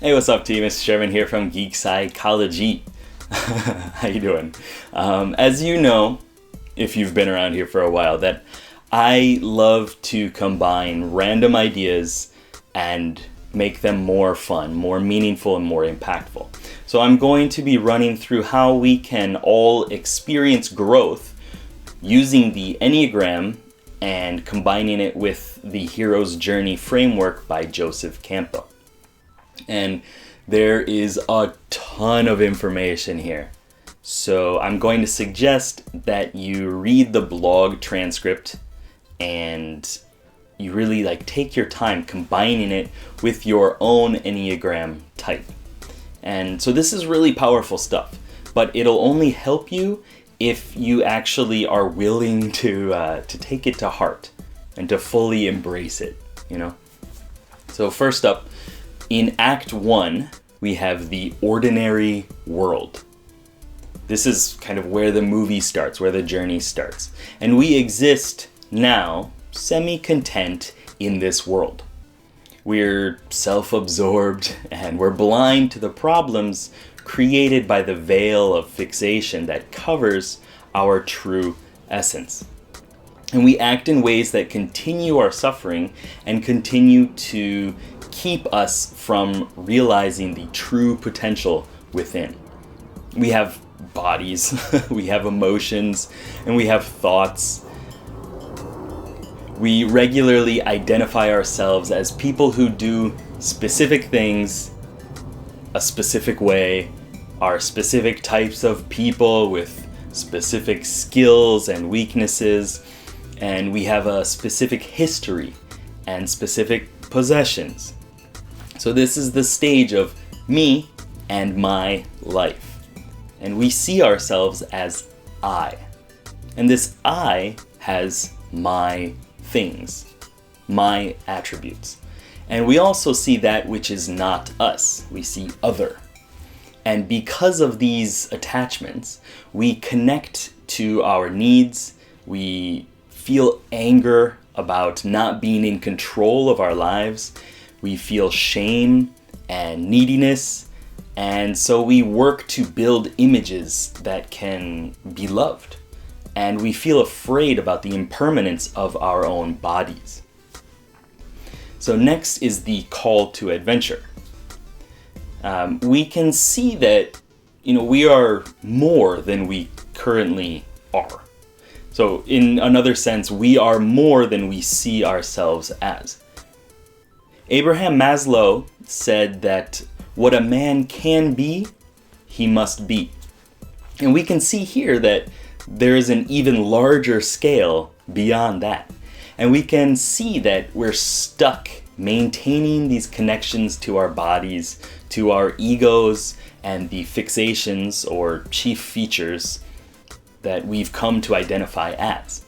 Hey, what's up, team? It's Sherman here from Geek Psychology. How you doing? As you know, if you've been around here for a while, that I love to combine random ideas and make them more fun, more meaningful, and more impactful. So I'm going to be running through how we can all experience growth using the Enneagram and combining it with the Hero's Journey framework by Joseph Campbell. And there is a ton of information here. So I'm going to suggest that you read the blog transcript and you really take your time combining it with your own Enneagram type. And so this is really powerful stuff, but it'll only help you if you actually are willing to take it to heart and to fully embrace it, So first up, in Act 1, we have the ordinary world. This is kind of where the movie starts, where the journey starts. And we exist now, semi-content in this world. We're self-absorbed and we're blind to the problems created by the veil of fixation that covers our true essence. And we act in ways that continue our suffering and continue to keep us from realizing the true potential within. We have bodies, we have emotions, and we have thoughts. We regularly identify ourselves as people who do specific things a specific way, are specific types of people with specific skills and weaknesses, and we have a specific history and specific possessions. So this is the stage of me and my life. And we see ourselves as I. And this I has my things, my attributes. And we also see that which is not us. We see other. And because of these attachments, we connect to our needs. We feel anger about not being in control of our lives. We feel shame and neediness. And so we work to build images that can be loved. And we feel afraid about the impermanence of our own bodies. So next is the call to adventure. We can see that, we are more than we currently are. So in another sense, we are more than we see ourselves as. Abraham Maslow said that what a man can be, he must be. And we can see here that there is an even larger scale beyond that. And we can see that we're stuck maintaining these connections to our bodies, to our egos, and the fixations or chief features that we've come to identify as.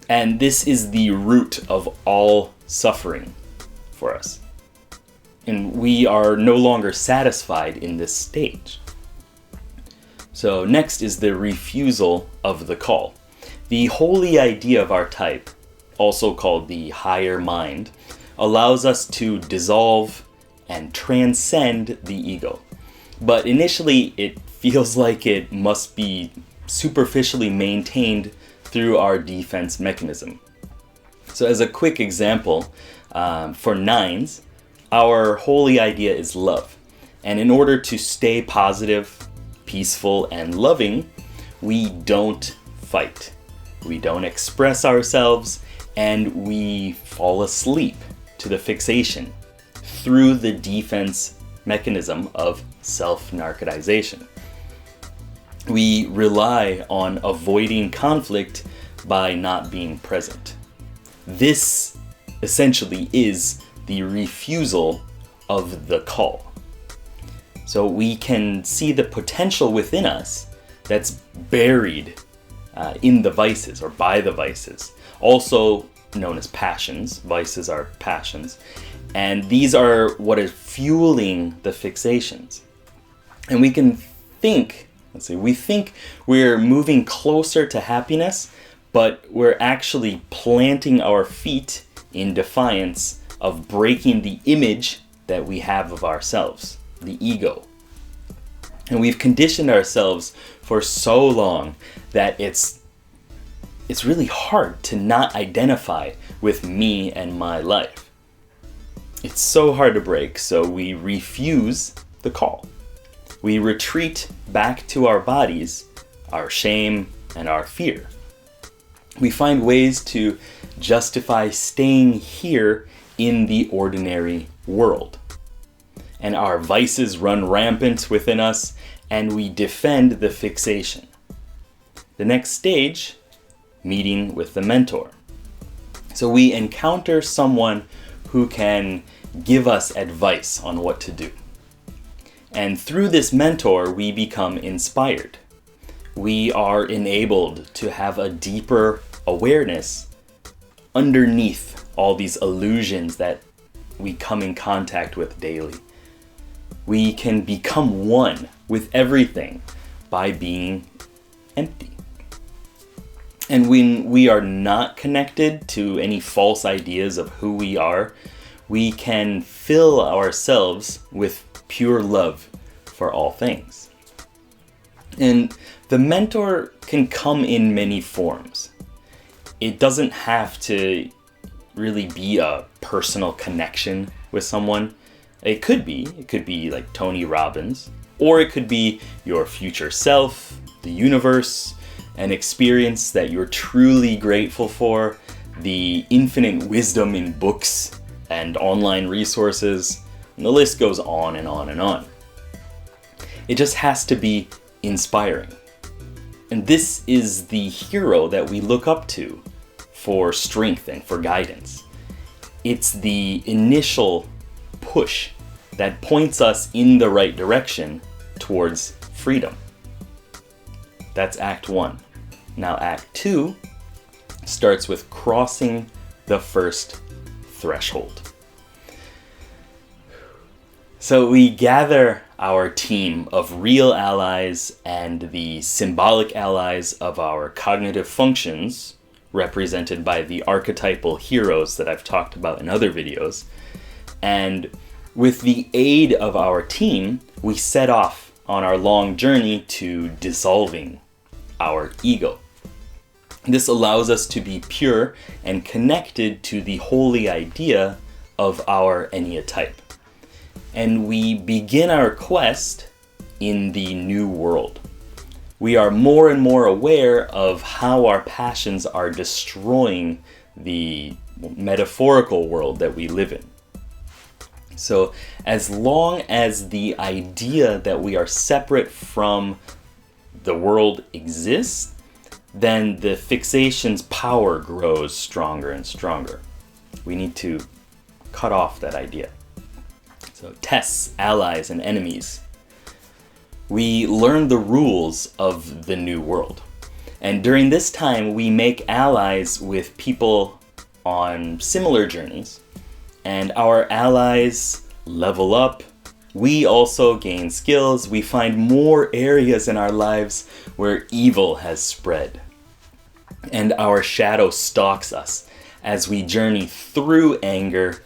And this is the root of all suffering for us. And we are no longer satisfied in this stage. So next is the refusal of the call. The holy idea of our type, also called the higher mind, allows us to dissolve and transcend the ego. But initially it feels like it must be superficially maintained through our defense mechanism. So as a quick example, for nines, our holy idea is love. And in order to stay positive, peaceful, and loving, we don't fight. We don't express ourselves, and we fall asleep to the fixation through the defense mechanism of self-narcotization. We rely on avoiding conflict by not being present. This essentially is the refusal of the call. So we can see the potential within us that's buried in the vices or by the vices, also known as passions. Vices are passions. And these are what is fueling the fixations. And we can think, we think we're moving closer to happiness, but we're actually planting our feet in defiance of breaking the image that we have of ourselves. the ego. And we've conditioned ourselves for so long that it's really hard to not identify with me and my life. It's so hard to break, so we refuse the call. We retreat back to our bodies, our shame, and our fear. We find ways to justify staying here in the ordinary world. And our vices run rampant within us, and we defend the fixation. The next stage, meeting with the mentor. So we encounter someone who can give us advice on what to do. And through this mentor, we become inspired. We are enabled to have a deeper awareness underneath all these illusions that we come in contact with daily. We can become one with everything by being empty. And when we are not connected to any false ideas of who we are, we can fill ourselves with pure love for all things. And the mentor can come in many forms. It doesn't have to really be a personal connection with someone. It could be like Tony Robbins, or it could be your future self, the universe, an experience that you're truly grateful for, the infinite wisdom in books and online resources, and the list goes on and on and on. It just has to be inspiring. And this is the hero that we look up to for strength and for guidance. It's the initial push that points us in the right direction towards freedom. That's Act 1. Now Act 2 starts with crossing the first threshold. So we gather our team of real allies and the symbolic allies of our cognitive functions, represented by the archetypal heroes that I've talked about in other videos. And with the aid of our team, we set off on our long journey to dissolving our ego. This allows us to be pure and connected to the holy idea of our Enneatype. And we begin our quest in the new world. We are more and more aware of how our passions are destroying the metaphorical world that we live in. So as long as the idea that we are separate from the world exists, then the fixation's power grows stronger and stronger. We need to cut off that idea. So tests, allies, and enemies. We learn the rules of the new world. And during this time, we make allies with people on similar journeys. And our allies level up. We also gain skills. We find more areas in our lives where evil has spread. And our shadow stalks us as we journey through anger,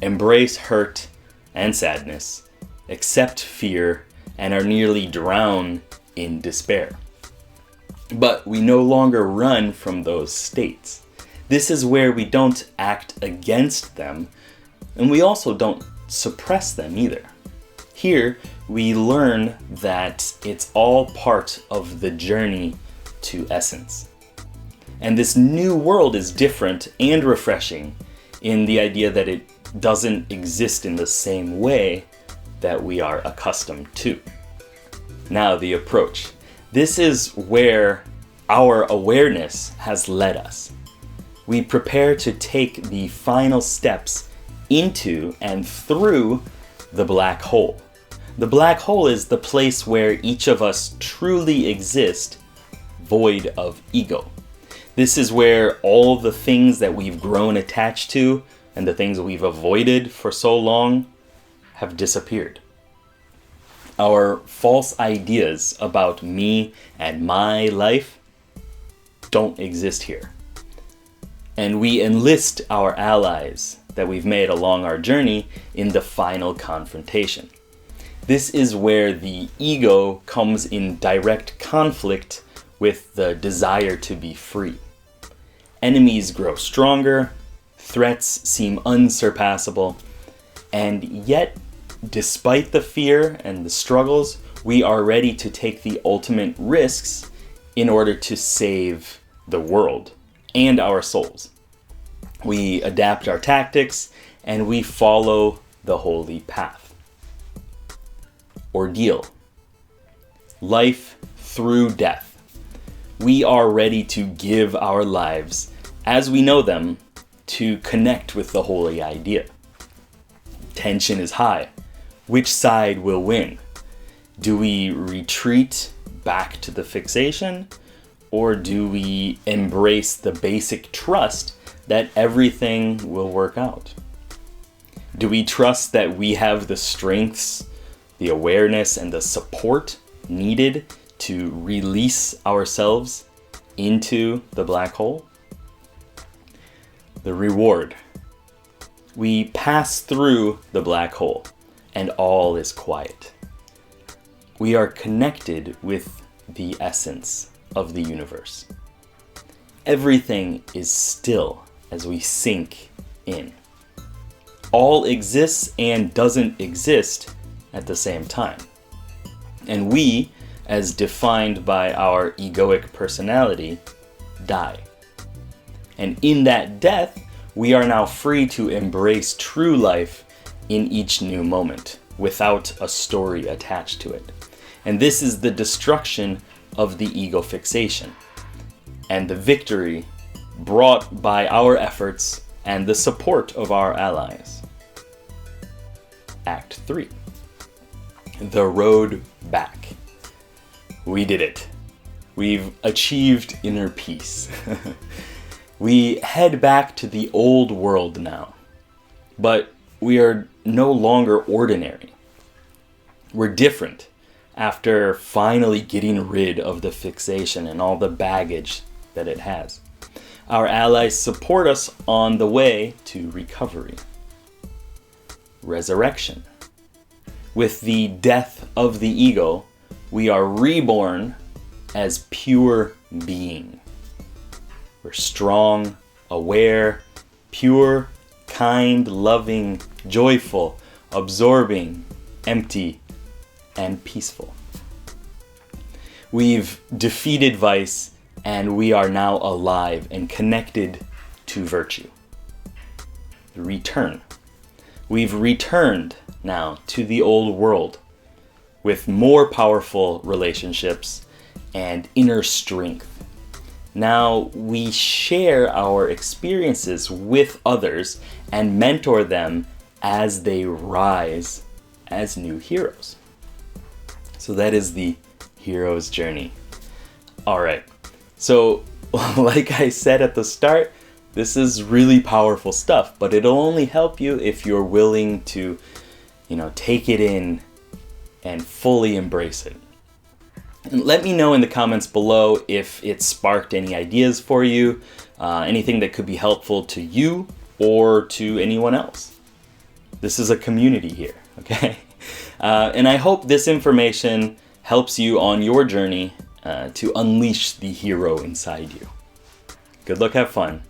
embrace hurt and sadness, accept fear, and are nearly drowned in despair. But we no longer run from those states. This is where we don't act against them, and we also don't suppress them either. Here, we learn that it's all part of the journey to essence. And this new world is different and refreshing in the idea that it doesn't exist in the same way that we are accustomed to. Now, the approach. This is where our awareness has led us. We prepare to take the final steps into and through the black hole. The black hole is the place where each of us truly exist, void of ego. This is where all the things that we've grown attached to and the things that we've avoided for so long have disappeared. Our false ideas about me and my life don't exist here. And we enlist our allies that we've made along our journey in the final confrontation. This is where the ego comes in direct conflict with the desire to be free. Enemies grow stronger, threats seem unsurpassable, and yet, despite the fear and the struggles, we are ready to take the ultimate risks in order to save the world and our souls. We adapt our tactics and we follow the holy path. Ordeal. Life through death. We are ready to give our lives, as we know them, to connect with the holy idea. Tension is high. Which side will win? Do we retreat back to the fixation, or do we embrace the basic trust that everything will work out? Do we trust that we have the strengths, the awareness, and the support needed to release ourselves into the black hole? The reward. We pass through the black hole and all is quiet. We are connected with the essence of the universe. Everything is still as we sink in. All exists and doesn't exist at the same time. And we, as defined by our egoic personality, die. And in that death, we are now free to embrace true life in each new moment, without a story attached to it. And this is the destruction of the ego fixation, and the victory brought by our efforts and the support of our allies. Act 3. The road back. We did it. We've achieved inner peace. We head back to the old world now, but we are no longer ordinary. We're different after finally getting rid of the fixation and all the baggage that it has. Our allies support us on the way to recovery. Resurrection. With the death of the ego, we are reborn as pure being. We're strong, aware, pure, kind, loving, joyful, absorbing, empty, and peaceful. We've defeated vice, and we are now alive and connected to virtue. Return. We've returned now to the old world with more powerful relationships and inner strength. Now we share our experiences with others and mentor them as they rise as new heroes. So that is the hero's journey. All right. So like I said at the start, this is really powerful stuff, but it'll only help you if you're willing to, take it in and fully embrace it. And let me know in the comments below if it sparked any ideas for you, anything that could be helpful to you or to anyone else. This is a community here, okay? And I hope this information helps you on your journey to unleash the hero inside you. Good luck, have fun.